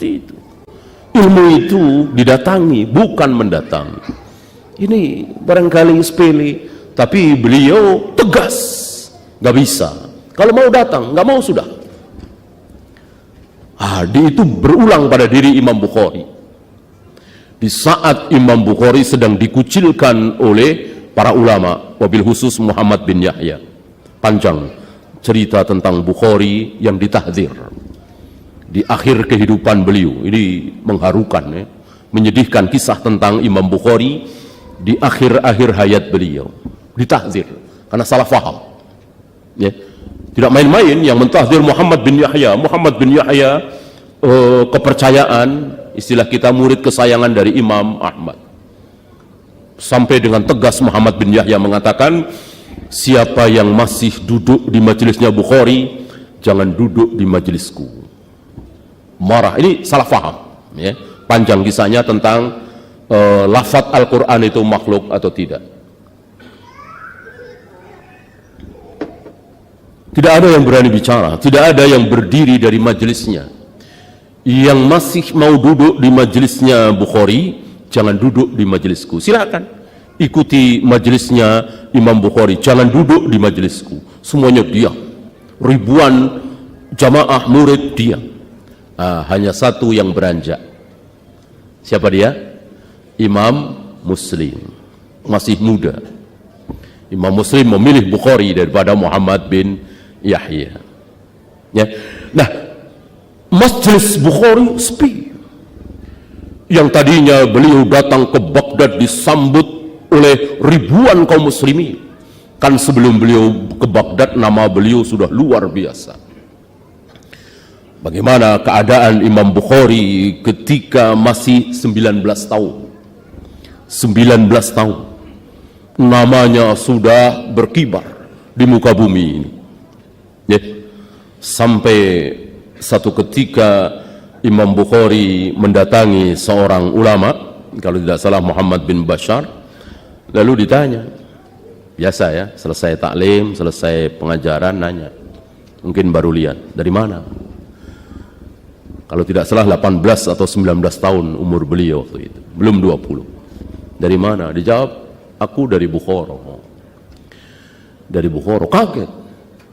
Seperti itu. Ilmu itu didatangi, bukan mendatangi. Ini barangkali sepele, tapi beliau tegas, nggak bisa. Kalau mau datang, nggak mau sudah. Itu berulang pada diri Imam Bukhari. Di saat Imam Bukhari sedang dikucilkan oleh para ulama, wabil khusus Muhammad bin Yahya. Panjang cerita tentang Bukhari yang ditahdzir di akhir kehidupan beliau. Ini mengharukan, ya, menyedihkan kisah tentang Imam Bukhari di akhir-akhir hayat beliau. Ditahdzir karena salah faham. Ya. Tidak main-main yang mentahdzir Muhammad bin Yahya. Muhammad bin Yahya, kepercayaan, istilah kita murid kesayangan dari Imam Ahmad. Sampai dengan tegas Muhammad bin Yahya mengatakan, siapa yang masih duduk di majelisnya Bukhari, jangan duduk di majelisku. Marah, ini salah faham, ya. Panjang kisahnya tentang lafaz Al-Quran itu makhluk atau tidak. Tidak ada yang berani bicara, tidak ada yang berdiri dari majelisnya. Yang masih mau duduk di majelisnya Bukhari, jangan duduk di majelisku. Silakan ikuti majelisnya Imam Bukhari, jangan duduk di majelisku. Semuanya diam. Ribuan jamaah murid diam. Hanya satu yang beranjak. Siapa dia? Imam Muslim. Masih muda. Imam Muslim memilih Bukhari daripada Muhammad bin Yahya. Ya. Nah, majelis Bukhari sepi. Yang tadinya beliau datang ke Baghdad disambut oleh ribuan kaum muslimin. Kan sebelum beliau ke Baghdad nama beliau sudah luar biasa. Bagaimana keadaan Imam Bukhari ketika masih 19 tahun. 19 tahun. Namanya sudah berkibar di muka bumi ini. Ya. Sampai satu ketika Imam Bukhari mendatangi seorang ulama, kalau tidak salah Muhammad bin Bashar, lalu ditanya, biasa ya, selesai taklim, selesai pengajaran, nanya, mungkin baru lihat, dari mana? Kalau tidak salah 18 atau 19 tahun umur beliau waktu itu, belum 20. Dari mana? Dijawab, aku dari Bukhara. Dari Bukhara, kaget.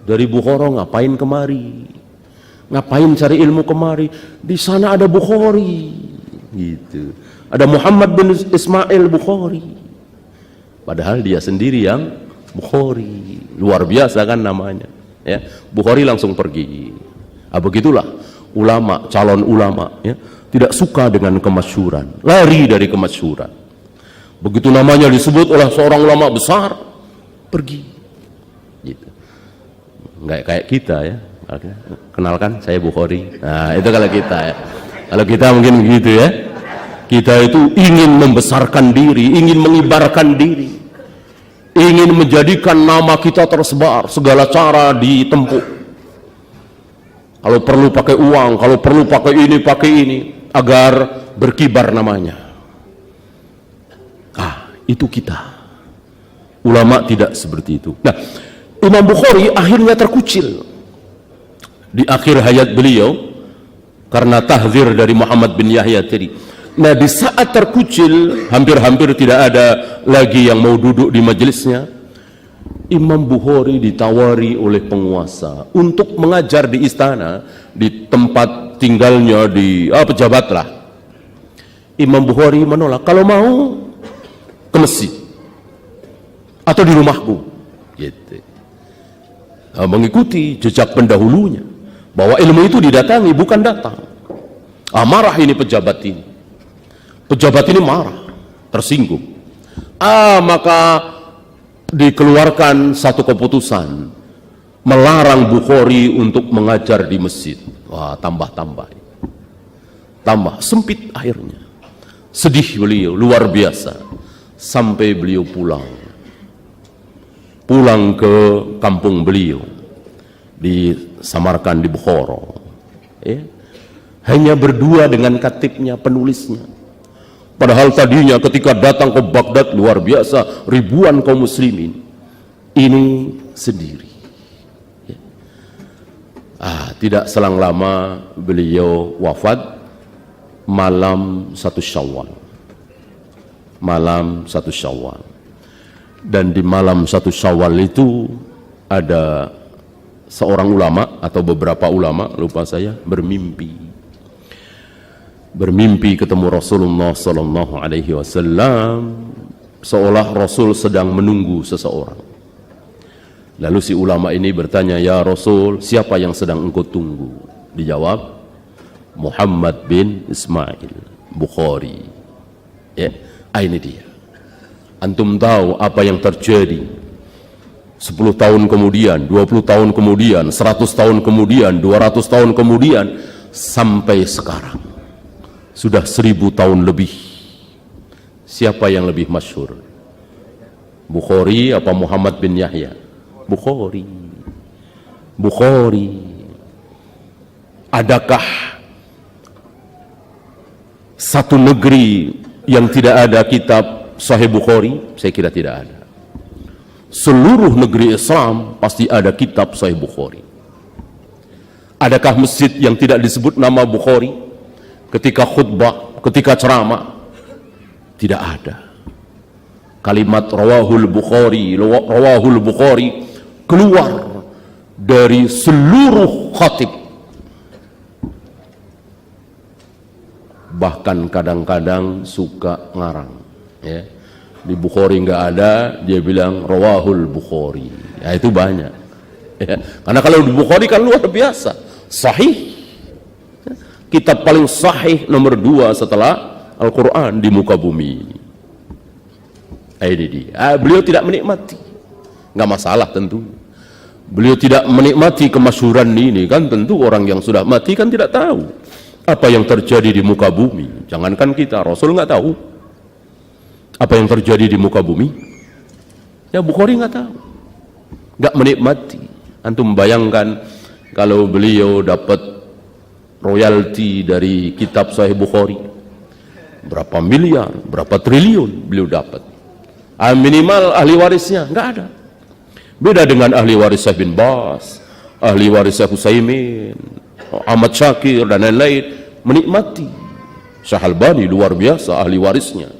Dari Bukhara ngapain kemari? Ngapain cari ilmu kemari? Di sana ada Bukhari, gitu. Ada Muhammad bin Ismail Bukhari. Padahal dia sendiri yang Bukhari. Luar biasa kan namanya. Ya, Bukhari langsung pergi. Begitulah ulama, calon ulama, ya, tidak suka dengan kemasyhuran, lari dari kemasyhuran. Begitu namanya disebut oleh seorang ulama besar, pergi. Gitu. Nggak kayak kita ya. Kenalkan saya Bukhari. Nah, itu kalau kita ya. Kalau kita mungkin begitu ya. Kita itu ingin membesarkan diri, ingin mengibarkan diri, ingin menjadikan nama kita tersebar, segala cara ditempuh. Kalau perlu pakai uang, kalau perlu pakai ini, agar berkibar namanya. Itu kita. Ulama tidak seperti itu. Nah, Imam Bukhari akhirnya terkucil di akhir hayat beliau karena tahdzir dari Muhammad bin Yahya tadi. Nah, di saat terkucil, hampir-hampir tidak ada lagi yang mau duduk di majelisnya, Imam Bukhari ditawari oleh penguasa untuk mengajar di istana, di tempat tinggalnya, di pejabat lah. Imam Bukhari menolak, kalau mau ke masjid atau di rumahku, gitu. Mengikuti jejak pendahulunya bahwa ilmu itu didatangi, bukan datang. Marah ini pejabat ini. Pejabat ini marah, tersinggung. Maka dikeluarkan satu keputusan melarang Bukhari untuk mengajar di masjid. Tambah sempit akhirnya. Sedih beliau luar biasa sampai beliau pulang ke kampung beliau di Samarkand di Bukhara, ya. Hanya berdua dengan katibnya, penulisnya. Padahal tadinya ketika datang ke Baghdad luar biasa, ribuan kaum muslimin. Ini sendiri, ya. Tidak selang lama beliau wafat malam 1 Syawal. Malam 1 Syawal. Dan di malam 1 Syawal itu ada seorang ulama atau beberapa ulama, lupa saya, bermimpi ketemu Rasulullah sallallahu alaihi wasallam, seolah Rasul sedang menunggu seseorang. Lalu si ulama ini bertanya, "Ya Rasul, siapa yang sedang engkau tunggu?" Dijawab, "Muhammad bin Ismail Bukhari." Ya, ini dia. Antum tahu apa yang terjadi 10 tahun kemudian, 20 tahun kemudian, 100 tahun kemudian, 200 tahun kemudian, sampai sekarang sudah 1000 tahun lebih. Siapa yang lebih masyhur? Bukhari apa Muhammad bin Yahya? Bukhari. Bukhari. Adakah satu negeri yang tidak ada kitab Sahih Bukhari? Saya kira tidak ada. Seluruh negeri Islam pasti ada kitab Sahih Bukhari. Adakah masjid yang tidak disebut nama Bukhari ketika khutbah, ketika ceramah? Tidak ada. Kalimat rawahul Bukhari keluar dari seluruh khatib. Bahkan kadang-kadang suka ngarang, ya. Di Bukhari nggak ada, dia bilang rawahul Bukhari. Ya, itu banyak. Ya. Karena kalau di Bukhari kan luar biasa, sahih. Kitab paling sahih nomor 2 setelah Al-Quran di muka bumi. Ini dia. Beliau tidak menikmati, nggak masalah tentu. Beliau tidak menikmati kemasyhuran ini, kan tentu orang yang sudah mati kan tidak tahu apa yang terjadi di muka bumi. Jangankan kita, Rasul nggak tahu apa yang terjadi di muka bumi. Ya Bukhari nggak tahu, nggak menikmati. Antum bayangkan kalau beliau dapat royalti dari kitab Sahih Bukhari, berapa miliar, berapa triliun beliau dapat. Minimal ahli warisnya nggak ada. Beda dengan ahli waris Syekh bin Bas, ahli waris Syekh Utsaimin, Ahmad Syakir dan lain-lain menikmati. Syekh Albani luar biasa ahli warisnya,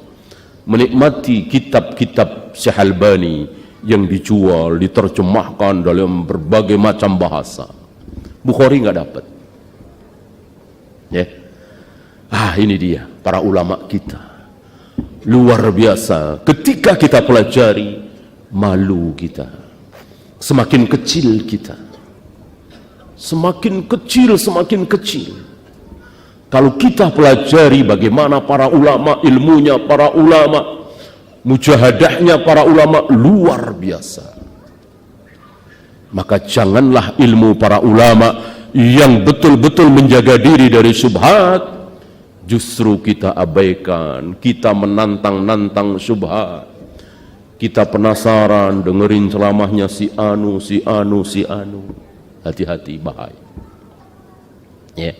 menikmati kitab-kitab Syekh Albani yang dijual, diterjemahkan dalam berbagai macam bahasa. Bukhari nggak dapat. Ya, ini dia para ulama kita. Luar biasa. Ketika kita pelajari, malu kita. Semakin kecil kita. Semakin kecil, semakin kecil. Kalau kita pelajari bagaimana para ulama, ilmunya para ulama, mujahadahnya para ulama luar biasa. Maka janganlah ilmu para ulama yang betul-betul menjaga diri dari syubhat justru kita abaikan. Kita menantang-nantang syubhat. Kita penasaran dengerin ceramahnya si anu. Hati-hati, bahaya. Ya.